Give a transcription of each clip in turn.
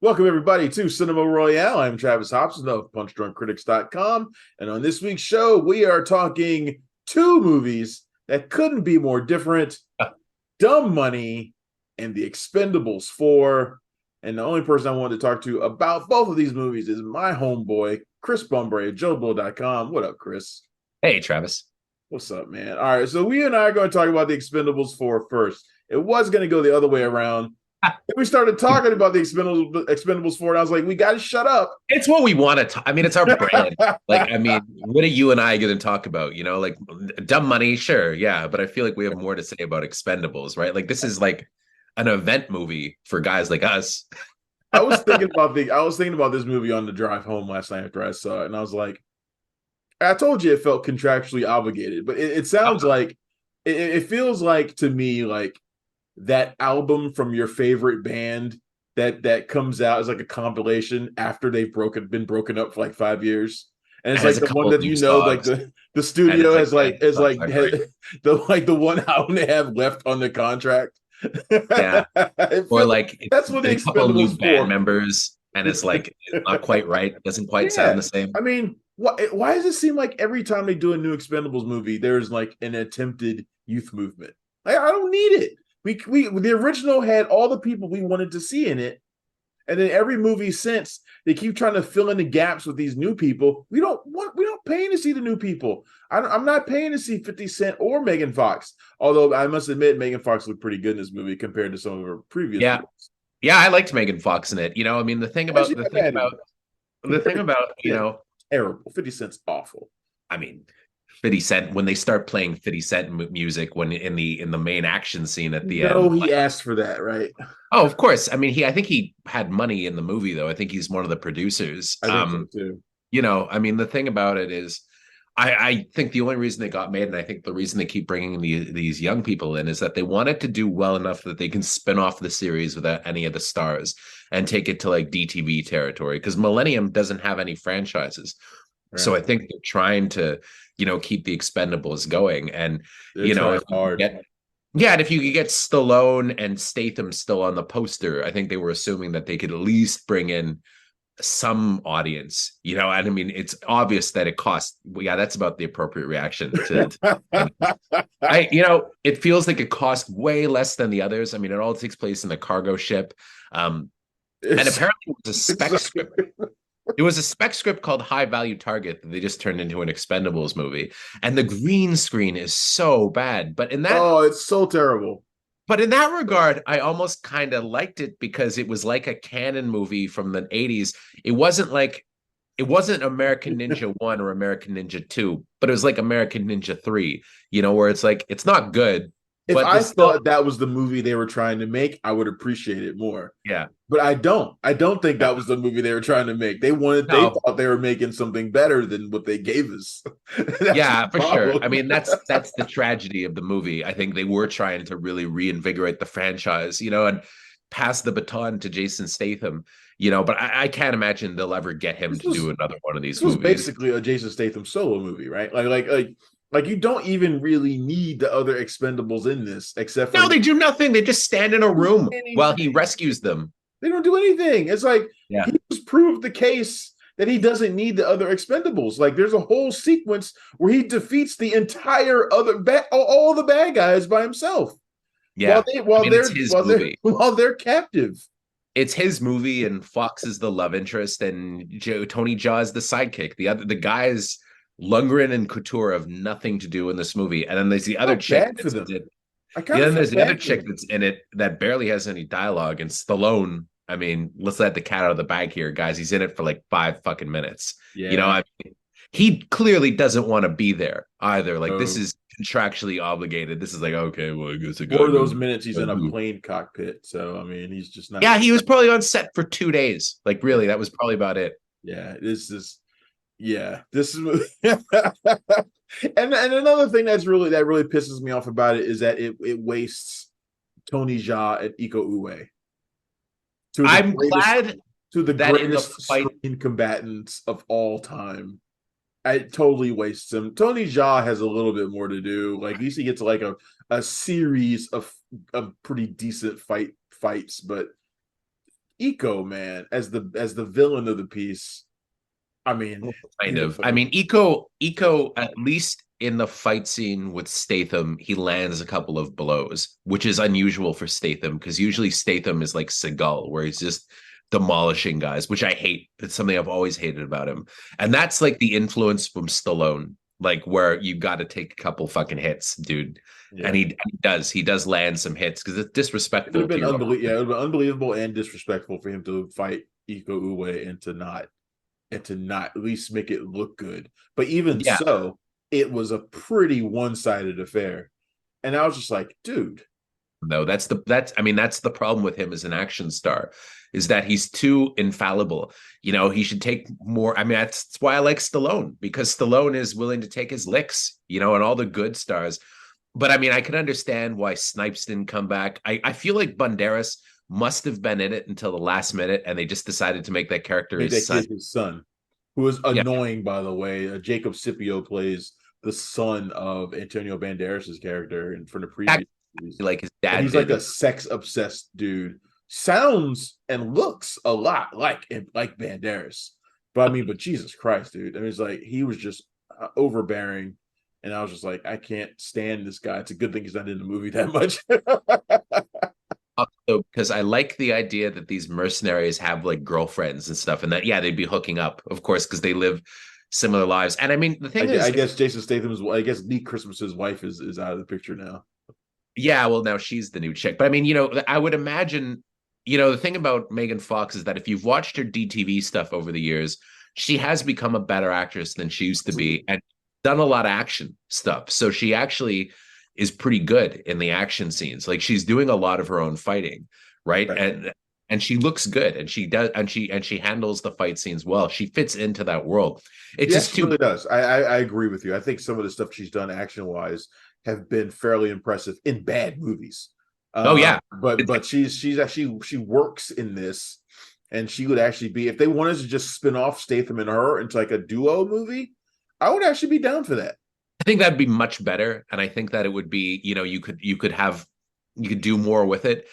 Welcome, everybody, to Cinema Royale. I'm Travis Hobson of PunchDrunkCritics.com. And on this week's show, we are talking two movies that couldn't be more different: Dumb Money and The Expendables 4. And the only person I wanted to talk to about both of these movies is my homeboy, Chris Bumbray of JoeBlo.com. What up, Chris? Hey, Travis. What's up, man? All right, so we and I are going to talk about The Expendables 4 first. It was going to go the other way around. We started talking about the Expendables 4, and I was like, we got to shut up. It's what we want to talk. I mean, it's our brand. What are you and I going to talk about? Like Dumb Money, sure, yeah, but I feel like we have more to say about Expendables, right? Like this is like an event movie for guys like us. I was thinking about this movie on the drive home last night after I saw it, and I was like, I told you it felt contractually obligated, but it sounds like it feels like to me like that album from your favorite band that comes out as like a compilation after they've been broken up for like 5 years, and it's like the one that like the studio has like the one album they have left on the contract. Yeah, or like that's what a couple new Expendables band 4 members, and it's like not quite right. It doesn't quite sound the same. I mean, why does it seem like every time they do a new Expendables movie, there's like an attempted youth movement? Like, I don't need it. We the original had all the people we wanted to see in it, and then every movie since they keep trying to fill in the gaps with these new people. We don't pay to see the new people. I'm not paying to see 50 Cent or Megan Fox. Although I must admit, Megan Fox looked pretty good in this movie compared to some of her previous movies. Yeah, I liked Megan Fox in it. I mean, the thing about terrible. 50 Cent's awful. I mean, 50 Cent, when they start playing 50 Cent music when in the main action scene at the end. Oh, he asked for that, right? Oh, of course. I mean, I think he had money in the movie, though. I think he's one of the producers. I think so too. I mean, the thing about it is, I think the only reason they got made, and I think the reason they keep bringing these young people in, is that they wanted to do well enough that they can spin off the series without any of the stars and take it to like DTV territory, because Millennium doesn't have any franchises. Right. So I think they're trying to, keep the Expendables going. And, it's hard. And if you could get Stallone and Statham still on the poster, I think they were assuming that they could at least bring in some audience, and I mean, it's obvious that it costs. Yeah, that's about the appropriate reaction to it feels like it costs way less than the others. I mean, it all takes place in a cargo ship. And apparently it was a spec script. It was a spec script called High Value Target that they just turned into an Expendables movie. And the green screen is so bad. But it's so terrible. But in that regard, I almost kind of liked it because it was like a canon movie from the 80s. It wasn't American Ninja 1 or American Ninja 2, but it was like American Ninja 3, where it's like, it's not good. If I thought that was the movie they were trying to make, I would appreciate it more. Yeah. But I don't. I don't think that was the movie they were trying to make. They thought they were making something better than what they gave us. Yeah, for sure. I mean, that's the tragedy of the movie. I think they were trying to really reinvigorate the franchise, and pass the baton to Jason Statham, but I can't imagine they'll ever get him to do another one of these movies. This was basically a Jason Statham solo movie, right? Like you don't even really need the other Expendables in this, except for they do nothing. They just stand in a room while he rescues them. They don't do anything. It's like he just proved the case that he doesn't need the other Expendables. Like there's a whole sequence where he defeats the entire all the bad guys by himself. Yeah, while they're captive. It's his movie, and Fox is the love interest, and Tony Jaa is the sidekick. The guys, Lundgren and Couture, have nothing to do in this movie. And then there's the other chick that's in it. There's the other chick that's in it that barely has any dialogue. And Stallone, I mean, let's let the cat out of the bag here, guys. He's in it for like 5 fucking minutes. Yeah. I mean, he clearly doesn't want to be there either. Like this is contractually obligated. This is like, okay, well, I guess one of those minutes he's in a plane cockpit. So I mean, he's just not. Yeah, he was probably on set for 2 days. Like really, that was probably about it. Yeah, this is. And another thing that really pisses me off about it is that it wastes Tony Jaa and Iko Uwais. I'm glad to the greatest screen combatants of all time. It totally wastes him. Tony Jaa has a little bit more to do. Like at least he gets like a series of pretty decent fights, but Eco, man, as the villain of the piece. I mean, Kind of. I mean, Eco, at least in the fight scene with Statham, he lands a couple of blows, which is unusual for Statham because usually Statham is like Seagal, where he's just demolishing guys, which I hate. It's something I've always hated about him. And that's like the influence from Stallone, like where you got to take a couple fucking hits, dude. yeah. And he does land some hits because it's disrespectful. It would have been unbelievable. Yeah, it would have been unbelievable and disrespectful for him to fight Iko Uwe and to not at least make it look good. But even so, it was a pretty one-sided affair. And I was just like, dude. No, that's the problem with him as an action star, is that he's too infallible. You know, he should take more. I mean, that's why I like Stallone, because Stallone is willing to take his licks, you know, and all the good stars. But I mean, I can understand why Snipes didn't come back. I feel like Banderas must have been in it until the last minute, and they just decided to make that character his son, who is annoying, by the way. Jacob Scipio plays the son of Antonio Banderas' character, and from the previous movies. Like his dad. And he's like a sex-obsessed dude. Sounds and looks a lot like Banderas. But I mean, but Jesus Christ, dude. I mean, it's like he was just overbearing. And I was just like, I can't stand this guy. It's a good thing he's not in the movie that much. Also, because I like the idea that these mercenaries have like girlfriends and stuff, and that they'd be hooking up, of course, because they live similar lives. And I mean, the thing is, I guess Jason Statham's, I guess Lee Christmas's wife is out of the picture now. Yeah, well, now she's the new chick. But I mean, you know, I would imagine, you know, the thing about Megan Fox is that if you've watched her DTV stuff over the years, she has become a better actress than she used to be, and done a lot of action stuff. So she actually is pretty good in the action scenes. Like she's doing a lot of her own fighting, right? And she looks good, and she does, and she handles the fight scenes well. She fits into that world. It's just really does. I agree with you. I think some of the stuff she's done action wise have been fairly impressive in bad movies. But she works in this, and she would actually be, if they wanted to just spin off Statham and her into like a duo movie, I would actually be down for that. I think that'd be much better, and I think that it would be, you know, you could do more with it.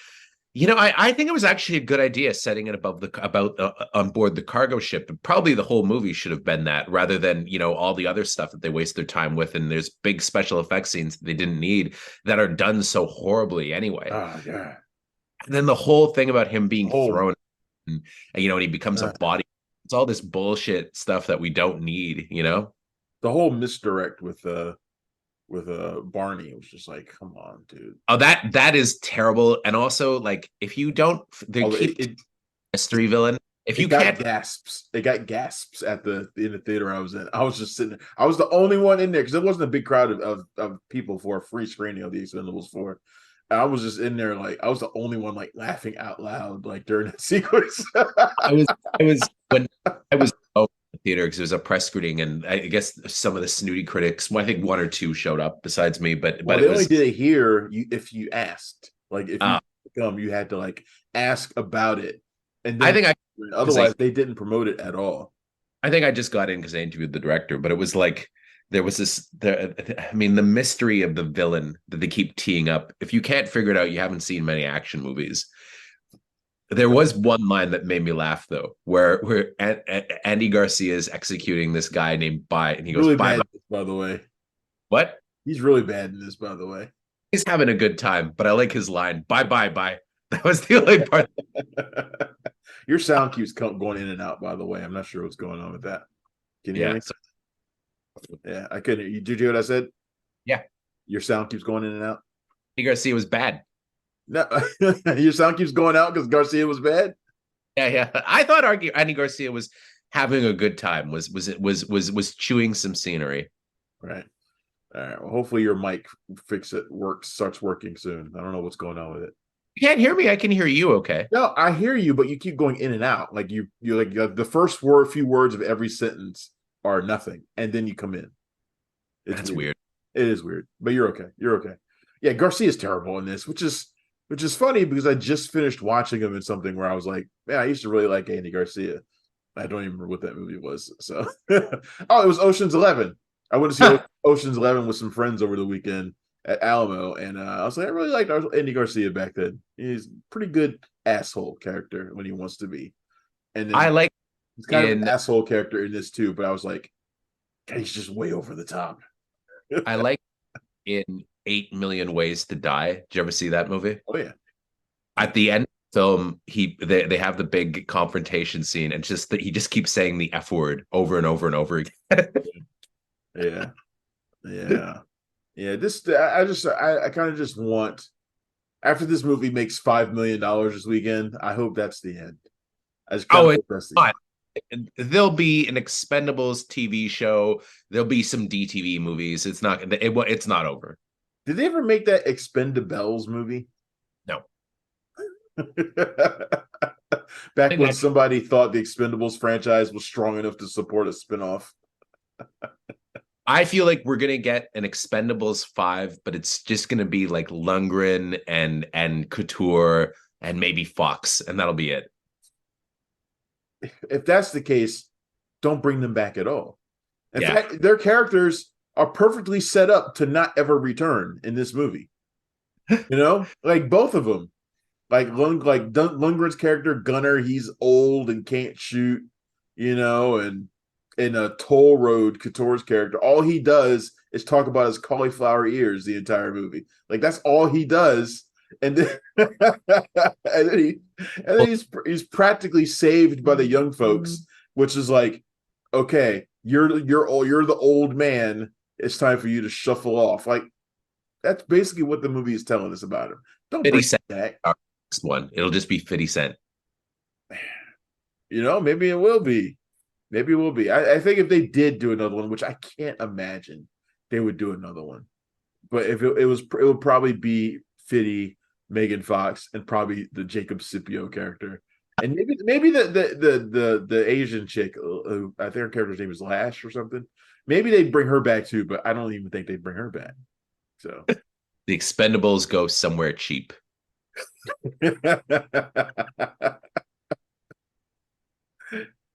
You know, I think it was actually a good idea setting it on board the cargo ship. Probably the whole movie should have been that, rather than, you know, all the other stuff that they waste their time with. And there's big special effects scenes that they didn't need that are done so horribly anyway. Oh yeah. And then the whole thing about him being thrown, and you know, and he becomes a body. It's all this bullshit stuff that we don't need, you know. The whole misdirect with Barney was just like, come on, dude. Oh, that is terrible. And also, like, if you don't, mystery villain. If you can't, gasps. They got gasps in the theater I was in. I was just sitting there. I was the only one in there because there wasn't a big crowd of people for a free screening of the Expendables 4. And I was just in there, like, I was the only one like laughing out loud like during that sequence. I was when I was theater because it was a press screening, and I guess some of the snooty critics, well, I think one or two showed up besides me, but they only did it here if you asked, like if you come, you had to like ask about it, and then, otherwise they didn't promote it at all. I think I just got in because I interviewed the director, but it was like there was I mean, the mystery of the villain that they keep teeing up. If you can't figure it out, you haven't seen many action movies. There was one line that made me laugh though, where Andy Garcia is executing this guy named Bye, and he goes, really "Bye." Bad, by the way, what? He's really bad in this, by the way. He's having a good time, but I like his line, "Bye, bye, bye." That was the only part. Your sound keeps going in and out. By the way, I'm not sure what's going on with that. Can you hear me? Yeah, I couldn't. Did you hear what I said? Yeah, your sound keeps going in and out. Andy Garcia was bad. No, your sound keeps going out because Garcia was bad. Yeah. I thought Andy Garcia was having a good time. Was chewing some scenery. Right. All right. Well, hopefully your mic starts working soon. I don't know what's going on with it. You can't hear me. I can hear you. Okay. No, I hear you, but you keep going in and out. Like you're like the first few words of every sentence are nothing, and then you come in. That's weird. It is weird, but you're okay. You're okay. Yeah, Garcia's terrible in this, which is funny because I just finished watching him in something where I was like, man, I used to really like Andy Garcia. I don't even remember what that movie was. So, it was Ocean's 11. I went to see Ocean's 11 with some friends over the weekend, at Alamo, and I was like, I really liked Andy Garcia back then. He's a pretty good asshole character when he wants to be, and I then like he's kind of an in asshole character in this too. But I was like, God, he's just way over the top. I like in 8 Million Ways to Die. Did you ever see that movie? Oh yeah, At the end of the film, they have the big confrontation scene, and just that he just keeps saying the F word over and over and over again. yeah, yeah, yeah. This I kind of just want, after this movie makes $5 million this weekend, I hope that's the end. I just kind Oh, of it's hope that's the end. fun. There'll be an Expendables TV show. There'll be some DTV movies. It's not over. Did they ever make that Expendables movie? No. Back when somebody thought the Expendables franchise was strong enough to support a spinoff. I feel like we're gonna get an Expendables 5, but it's just gonna be like Lundgren and Couture and maybe Fox, and that'll be it. If that's the case, don't bring them back at all. In Yeah. fact, their characters are perfectly set up to not ever return in this movie. You know, like both of them. Like Lundgren's character Gunner, he's old and can't shoot. You know, and in a Toll Road, Couture's character, all he does is talk about his cauliflower ears the entire movie. Like that's all he does. And then, he's practically saved by the young folks, which is like, okay, you're the old man. It's time for you to shuffle off. Like that's basically what the movie is telling us about him. Don't 50 bring Cent. that. Next one. It'll just be 50 Cent. You know, maybe it will be. Maybe it will be. I think if they did do another one, which I can't imagine they would do another one. But if it would probably be Fitty, Megan Fox, and probably the Jacob Scipio character, and maybe the Asian chick. I think her character's name is Lash or something. Maybe they'd bring her back too, but I don't even think they'd bring her back. So The Expendables go somewhere cheap.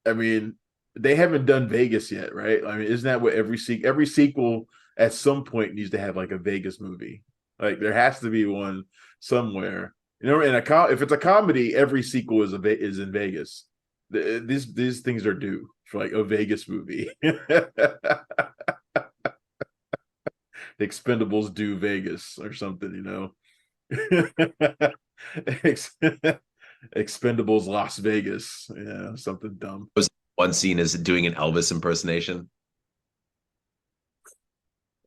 I mean, they haven't done Vegas yet, right? I mean, isn't that what every sequel at some point needs to have like a Vegas movie? Like there has to be one somewhere. You know, if it's a comedy, every sequel is in Vegas. These things are due for like a Vegas movie. The Expendables do Vegas or something, you know. Expendables Las Vegas, yeah, something dumb. One scene is doing an Elvis impersonation.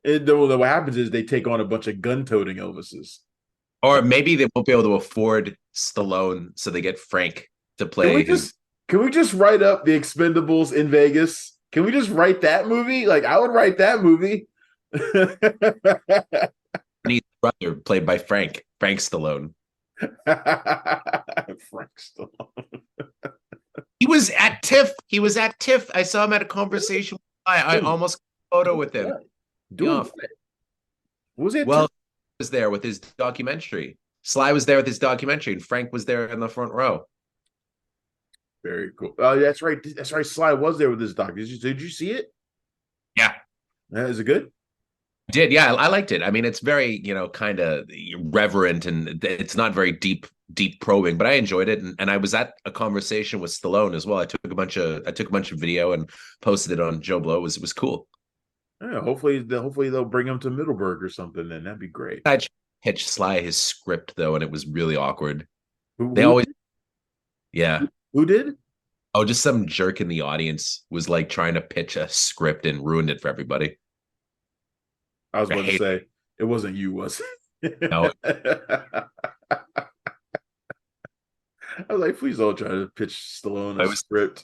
What happens is they take on a bunch of gun-toting Elvises. Or maybe they won't be able to afford Stallone, so they get Frank to play. Can we just write up the Expendables in Vegas? Can we just write that movie? Like I would write that movie. His brother, played by Frank Stallone. Frank Stallone. He was at TIFF. I saw him at a conversation. I almost got a photo with him. Was it? Well, he was there with his documentary. Sly was there with his documentary, and Frank was there in the front row. Very cool. Oh, that's right. That's right. Sly was there with his doc. Did you see it? Yeah. Is it good? Did, yeah, I liked it. I mean, it's very, kind of reverent, and it's not very deep probing, but I enjoyed it. And I was at a conversation with Stallone as well. I took a bunch of video and posted it on Joe Blow. It was cool. Yeah, hopefully they'll bring him to Middleburg or something. Then that'd be great. I pitched Sly his script though, and it was really awkward. Yeah. Who did? Oh, just some jerk in the audience was like trying to pitch a script and ruined it for everybody. I was about to say, it wasn't you, was it? No. I was like, please don't try to pitch Stallone a script.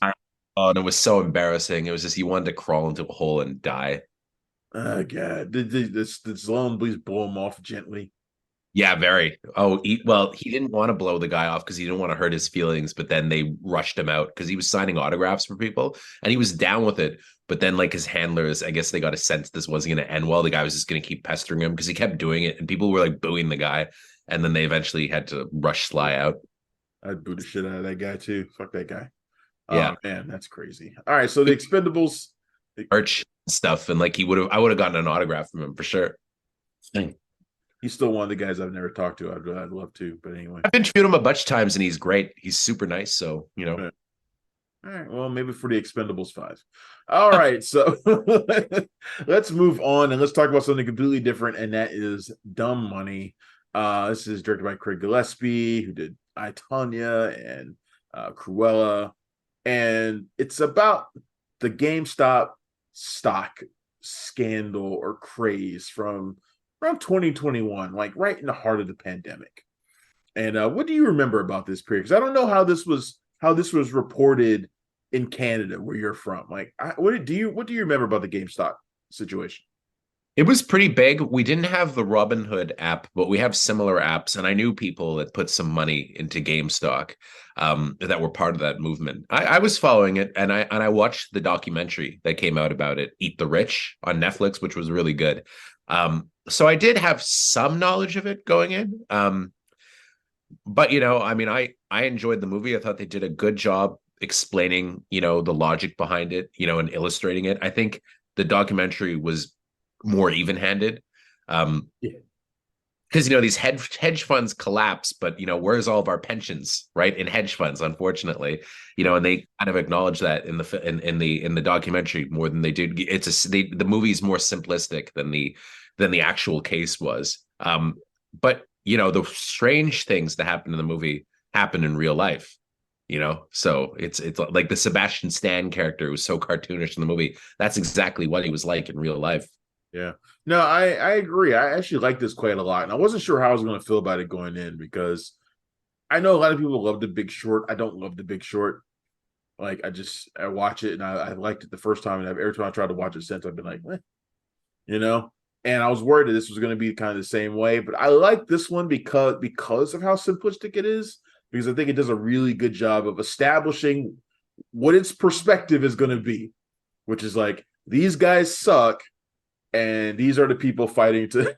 Oh, and it was so embarrassing. It was just he wanted to crawl into a hole and die. Oh, God. Did Stallone please blow him off gently? Yeah, very. Oh, he didn't want to blow the guy off because he didn't want to hurt his feelings, but then they rushed him out because he was signing autographs for people and he was down with it. But then like his handlers, I guess they got a sense this wasn't going to end well. The guy was just going to keep pestering him because he kept doing it and people were like booing the guy. And then they eventually had to rush Sly out. I'd boo the shit out of that guy too. Fuck that guy. Yeah. Oh, man, that's crazy. All right, so the Expendables. Merch stuff. And like I would have gotten an autograph from him for sure. He's still one of the guys I've never talked to. I'd love to, but anyway. I've interviewed him a bunch of times, and he's great. He's super nice. So All right. Well, maybe for the Expendables 5. All right. So let's move on and let's talk about something completely different, and that is Dumb Money. This is directed by Craig Gillespie, who did I, Tonya and Cruella. And it's about the GameStop stock scandal or craze from around 2021, like right in the heart of the pandemic. And what do you remember about this period? Because I don't know how this was reported in Canada, where you're from. Like, what do you remember about the GameStop situation? it was pretty big. We didn't have the Robinhood app, but we have similar apps, and I knew people that put some money into GameStop that were part of that movement. I was following it, and I watched the documentary that came out about it, Eat the Rich, on Netflix, which was really good. So I did have some knowledge of it going in. But I mean, I enjoyed the movie. I thought they did a good job explaining, the logic behind it, and illustrating it. I think the documentary was more even-handed. Yeah. Because these hedge funds collapse, but where's all of our pensions, right? In hedge funds, unfortunately, and they kind of acknowledge that in the documentary more than they did. The movie's more simplistic than the actual case was. But the strange things that happen in the movie happen in real life. So it's like the Sebastian Stan character was so cartoonish in the movie. That's exactly what he was like in real life. Yeah. No, I agree. I actually like this quite a lot. And I wasn't sure how I was going to feel about it going in, because I know a lot of people love The Big Short. I don't love The Big Short. Like, I watch it and I liked it the first time, and every time I tried to watch it since, I've been like, and I was worried that this was going to be kind of the same way. But I like this one because of how simplistic it is, because I think it does a really good job of establishing what its perspective is going to be, which is like, these guys suck, and these are the people fighting to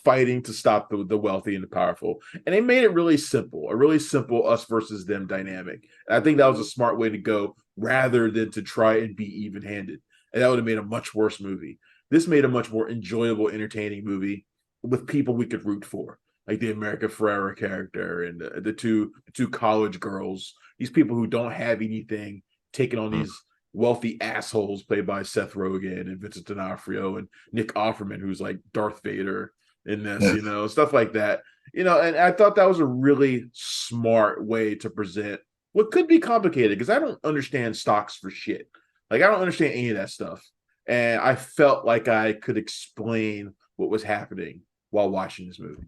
fighting to stop the wealthy and the powerful. And they made it really simple, a really simple us versus them dynamic. And I think that was a smart way to go, rather than to try and be even-handed. And that would have made a much worse movie. This made a much more enjoyable, entertaining movie with people we could root for, like the America Ferrera character and the two college girls, these people who don't have anything, taking on these wealthy assholes played by Seth Rogen and Vincent D'Onofrio and Nick Offerman, who's like Darth Vader in this, stuff like that. And I thought that was a really smart way to present what could be complicated, because I don't understand stocks for shit. Like, I don't understand any of that stuff. And I felt like I could explain what was happening while watching this movie.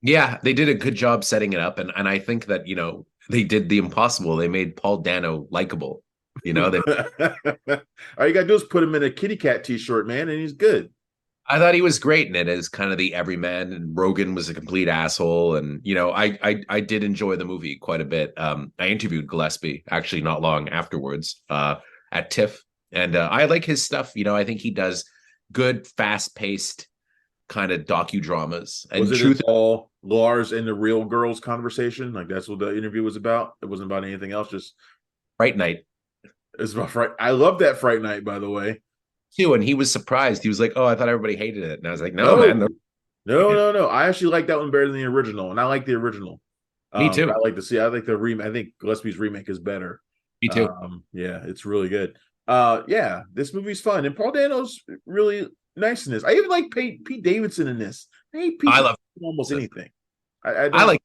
Yeah, they did a good job setting it up. And I think that, they did the impossible. They made Paul Dano likable. All you gotta do is put him in a kitty cat t-shirt, man, and he's good. I thought he was great in it as kind of the everyman, and Rogan was a complete asshole. And I did enjoy the movie quite a bit. I interviewed Gillespie actually not long afterwards at TIFF, and I like his stuff. I think he does good, fast-paced kind of docudramas. And was it all Lars and the real girls conversation? Like, that's what the interview was about? It wasn't about anything else, just Fright Night. It's about Fright. I love that Fright Night, by the way. Too, and he was surprised. He was like, "Oh, I thought everybody hated it," and I was like, "No, man, no. I actually like that one better than the original, and I like the original. Me too. I like the remake. I think Gillespie's remake is better. Me too. Yeah, it's really good. Yeah, this movie's fun, and Paul Dano's really nice in this. I even like Pete Davidson in this. I love almost anything. I like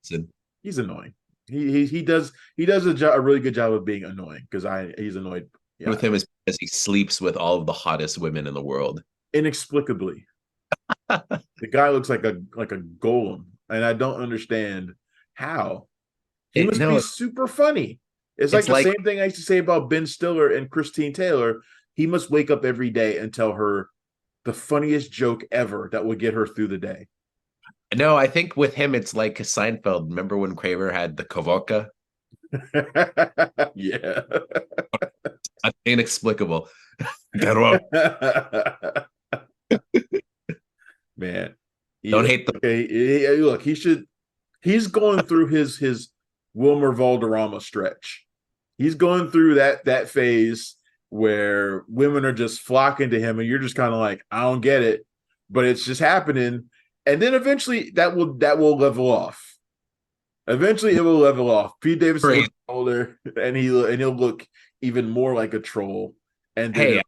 Davidson. He's annoying. He does a really good job of being annoying, because he's annoyed with him is because he sleeps with all of the hottest women in the world inexplicably. The guy looks like a golem, and I don't understand how. He must be super funny. It's like the same thing I used to say about Ben Stiller and Christine Taylor. He must wake up every day and tell her the funniest joke ever that will get her through the day. No, I think with him, it's like Seinfeld. Remember when Kramer had the Kavoka? Yeah. Inexplicable. Man. Don't hate them. Okay, look, he's going through his Wilmer Valderrama stretch. He's going through that phase where women are just flocking to him, and you're just kind of like, I don't get it, but it's just happening. and then eventually that will level off. Eventually, it will level off. Pete Davidson Great. looks older, and he'll look even more like a troll. And then Hey,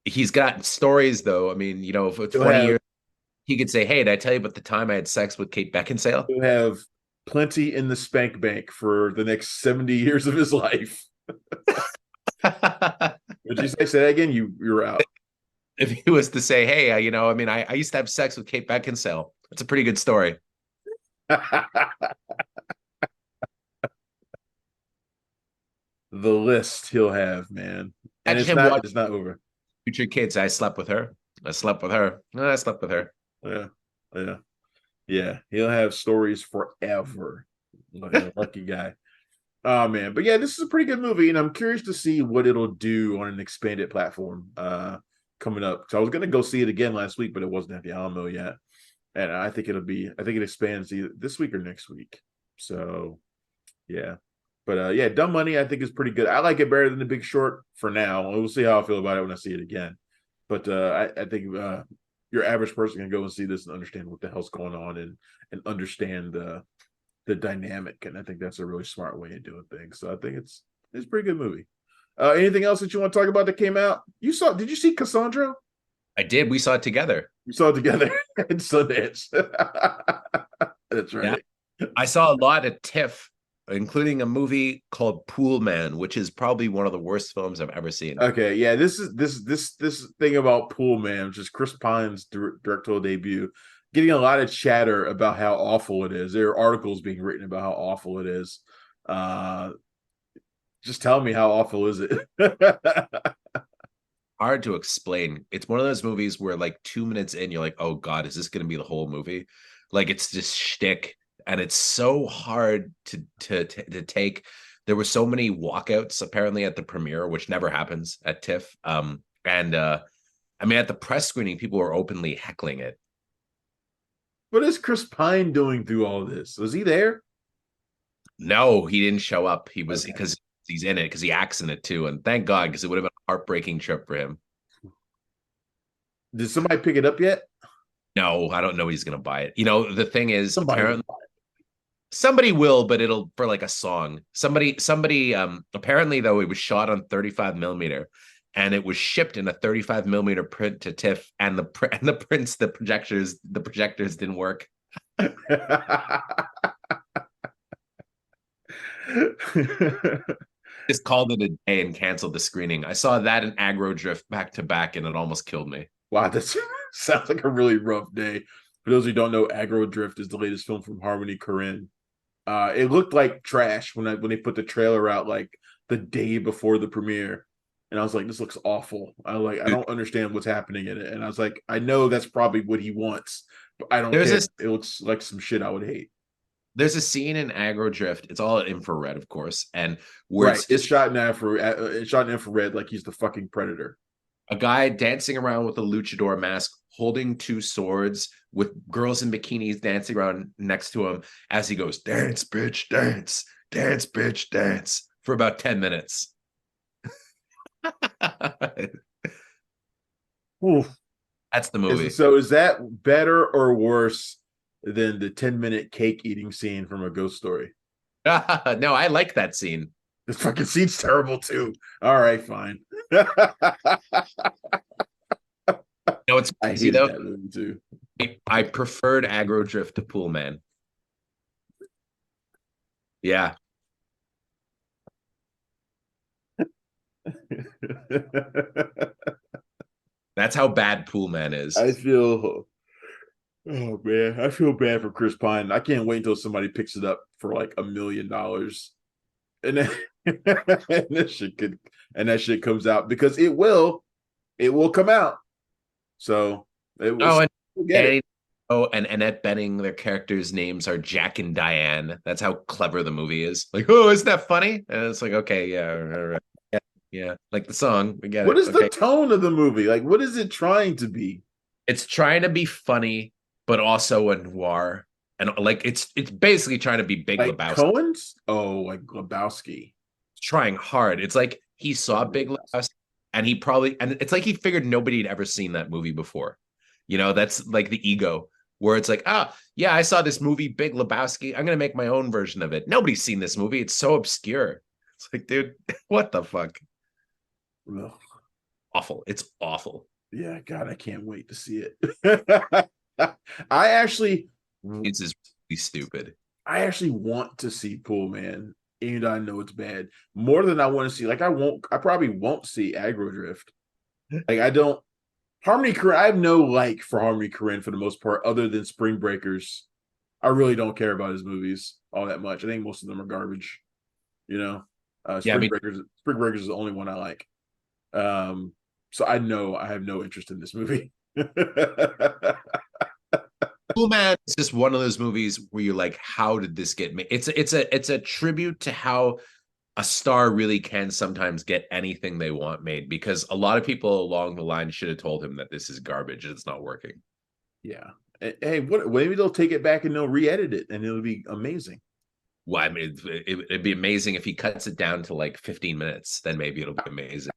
he's got stories though. I mean, for he'll 20 have years, he could say, "Hey, did I tell you about the time I had sex with Kate Beckinsale?" he'll have plenty in the spank bank for the next 70 years of his life. Would you say that again? You're out. If he was to say, "Hey, I mean, I used to have sex with Kate Beckinsale," that's a pretty good story. The list he'll have, man, and Imagine it's him not watching it's not over. future kids. I slept with her. I slept with her. I slept with her. Yeah, yeah, yeah. He'll have stories forever. Lucky guy. Oh man, but yeah, this is a pretty good movie, and I'm curious to see what it'll do on an expanded platform coming up. So I was gonna go see it again last week, but it wasn't at the Alamo yet, and I think it expands either this week or next week. So yeah, but yeah, Dumb Money I think is pretty good. I like it better than The Big Short for now. We'll see how I feel about it when I see it again. But I think your average person can go and see this and understand what the hell's going on and understand the dynamic, and I think that's a really smart way of doing things. So I think it's a pretty good movie. Anything else that you want to talk about that came out? Did you see Cassandra? I did. We saw it together. We saw it together in Sundance. That's Yeah. right. I saw a lot at TIFF, including a movie called Pool Man, which is probably one of the worst films I've ever seen. Okay, yeah, this thing about Pool Man, which is Chris Pine's directorial debut, getting a lot of chatter about how awful it is. There are articles being written about how awful it is. Uh, just tell me, how awful is it? Hard to explain. It's one of those movies where like 2 minutes in, you're like, oh God, is this going to be the whole movie? Like it's just shtick, and it's so hard to take. There were so many walkouts apparently at the premiere, which never happens at TIFF. And I mean, at the press screening, people were openly heckling it. What is Chris Pine doing through all this? Was he there? No, he didn't show up. He was Okay. because he's in it because he acts in it too, and thank God because it would have been a heartbreaking trip for him. Did somebody pick it up yet? No, I don't know he's gonna buy it. The thing is, Somebody will apparently buy somebody will, but it'll for like a song. Somebody apparently though it was shot on 35 millimeter and it was shipped in a 35 millimeter print to TIFF, and the projectors didn't work. it. Just called it a day and canceled the screening. I saw that and Aggro Drift back to back, and it almost killed me. Wow, that sounds like a really rough day. For those who don't know, Aggro Drift is the latest film from Harmony Korine. It looked like trash when they put the trailer out like the day before the premiere, and I was like, "This looks awful." I don't understand what's happening in it, and I was like, "I know that's probably what he wants, but I don't There's care. this It looks like some shit I would hate." there's a scene in Aggro Drift. It's all infrared, of course, and where Right, it's it's just shot in infrared. It's shot in infrared like he's the fucking predator. a guy dancing around with a luchador mask, holding two swords, with girls in bikinis dancing around next to him as he goes, "Dance, bitch, dance, dance, bitch, dance," for about 10 minutes. Oof. That's the movie. Is that better or worse than the 10-minute cake eating scene from A Ghost Story? No, I like that scene. This fucking scene's terrible too. All right, fine. No, it's I crazy hated though. that movie too. I preferred Aggro Drift to Pool Man. Yeah. That's how bad Pool Man is. I feel, oh man, I feel bad for Chris Pine. I can't wait until somebody picks it up for like $1 million, and then and that shit comes out, because it will come out. So it Oh, was get it. and and Annette Bening, their characters' names are Jack and Diane. That's how clever the movie is. Like, oh, isn't that funny? And it's like, okay, yeah, right, yeah, yeah. Like the song, we get What it. is the Okay. tone of the movie? Like, what is it trying to be? It's trying to be funny, but also a noir. And like it's basically trying to be Big Like Lebowski. Cohen's? Oh, like Lebowski. It's trying hard. It's like he saw Big Lebowski and he probably and it's like he figured nobody had ever seen that movie before. That's like the ego. where it's like, yeah, I saw this movie, Big Lebowski. I'm gonna make my own version of it. Nobody's seen this movie. It's so obscure. It's like, dude, what the fuck? Ugh. Awful. It's awful. Yeah, God, I can't wait to see it. I actually, It's just really stupid. I actually want to see Pool Man, and I know it's bad more than I want to see. Like, I probably won't see Aggro Drift. Like, I don't. Harmony Korine, I have no like for Harmony Korine for the most part, other than Spring Breakers. I really don't care about his movies all that much. I think most of them are garbage. You know, Yeah, I mean, Spring Breakers is the only one I like. So I know I have no interest in this movie. Cool Man is just one of those movies where you're like, how did this get made? It's a tribute to how a star really can sometimes get anything they want made, because a lot of people along the line should have told him that this is garbage and it's not working. Yeah. Hey, maybe they'll take it back and they'll re-edit it and it'll be amazing. Well, I mean, it'd be amazing if he cuts it down to like 15 minutes. Then maybe it'll be amazing.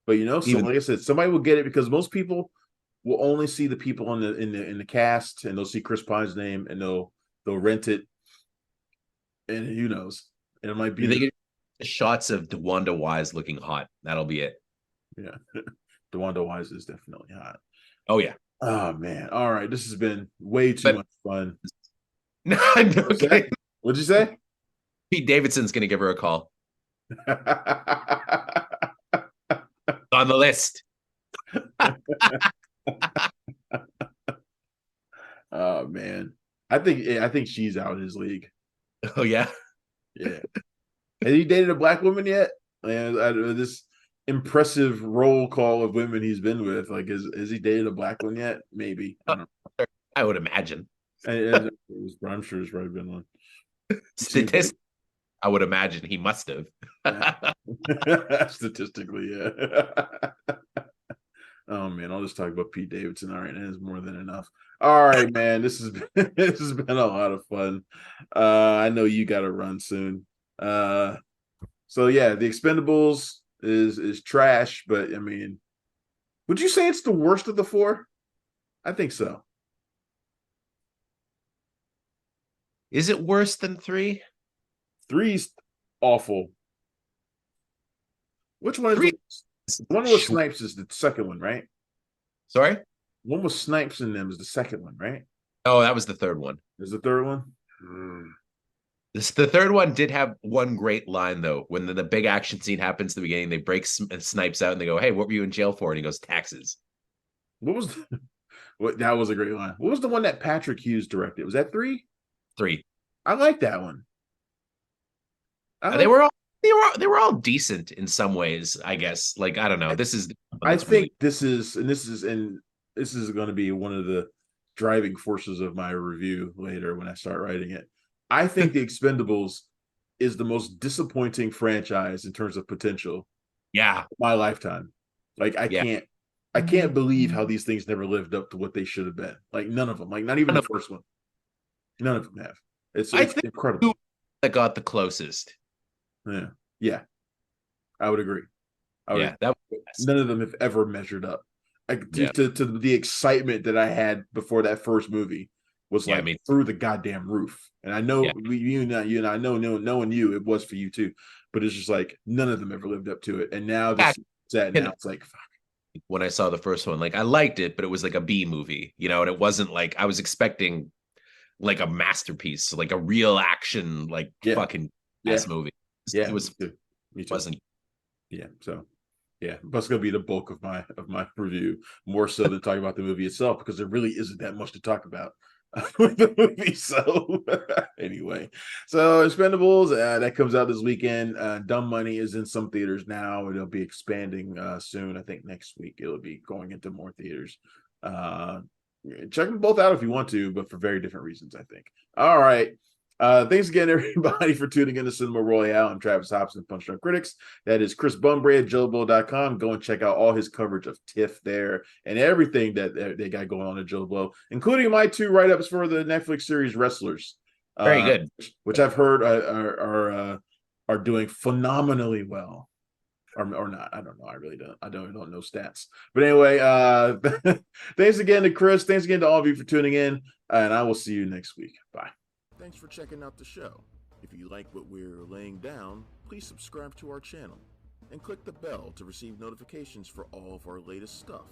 But so like I said, somebody will get it because most people will only see the people in the cast, and they'll see Chris Pine's name and they'll rent it, and who knows, and it might be get shots of DeWanda Wise looking hot. That'll be it. Yeah, DeWanda Wise is definitely hot. Oh yeah. Oh man. All right, this has been way too much fun. No, okay. What'd you say? Pete Davidson's gonna give her a call. On the list. Oh man, I think she's out of his league. Oh yeah. Yeah. Has he dated a black woman yet? And this impressive roll call of women he's been with, like, has he dated a black one yet? Maybe. I would imagine. I'm sure there's probably been one. Statistically, I would imagine he must have. Statistically, yeah. Oh man, I'll just talk about Pete Davidson. All right, that is more than enough. All right, man. This has been a lot of fun. I know you got to run soon. So yeah, The Expendables is trash, but I mean, would you say it's the worst of the four? I think so. Is it worse than 3? 3's awful. Which one is 3? One with Snipes is the second one, right? Sorry? One with Snipes in them is the second one, right? Oh, that was the third one. Is the third one? The third one did have one great line, though. When the big action scene happens at the beginning, they break Snipes out and they go, "Hey, what were you in jail for?" And he goes, "Taxes." What was that was a great line. What was the one that Patrick Hughes directed? Was that 3? 3. I like that one. They were all decent in some ways, I guess. Like, I don't know. I think this is going to be one of the driving forces of my review later when I start writing it. I think The Expendables is the most disappointing franchise in terms of potential. Yeah, my lifetime. Like, I can't believe how these things never lived up to what they should have been. Like, none of them. Like, not even the first one. None of them have. It's incredible. That got the closest. Yeah. I would agree. None of them have ever measured up. To the excitement that I had before that first movie was through the goddamn roof. And I know you and I know knowing you, it was for you too. But it's just like none of them ever lived up to it. And now it's like, fuck. When I saw the first one, like, I liked it, but it was like a B movie, and it wasn't like I was expecting like a masterpiece, like a real action, like fucking movie. Yeah, it was. Me too. Wasn't. Yeah, so that's gonna be the bulk of my review, more so than talking about the movie itself, because there really isn't that much to talk about with the movie. So anyway, so Expendables that comes out this weekend. Dumb Money is in some theaters now. It'll be expanding soon. I think next week it'll be going into more theaters. Check them both out if you want to, but for very different reasons, I think. All right. Thanks again, everybody, for tuning in to Cinema Royale. I'm Travis Hobson, Punch Drunk Critics. That is Chris Bumbray at JoeBlow.com. Go and check out all his coverage of TIFF there and everything that they got going on at Joe Blow, including my 2 write-ups for the Netflix series Wrestlers. Very good. Which I've heard are doing phenomenally well. or not. I don't know. I really don't. I don't know stats. But anyway, thanks again to Chris. Thanks again to all of you for tuning in, and I will see you next week. Bye. Thanks for checking out the show. If you like what we're laying down, please subscribe to our channel and click the bell to receive notifications for all of our latest stuff.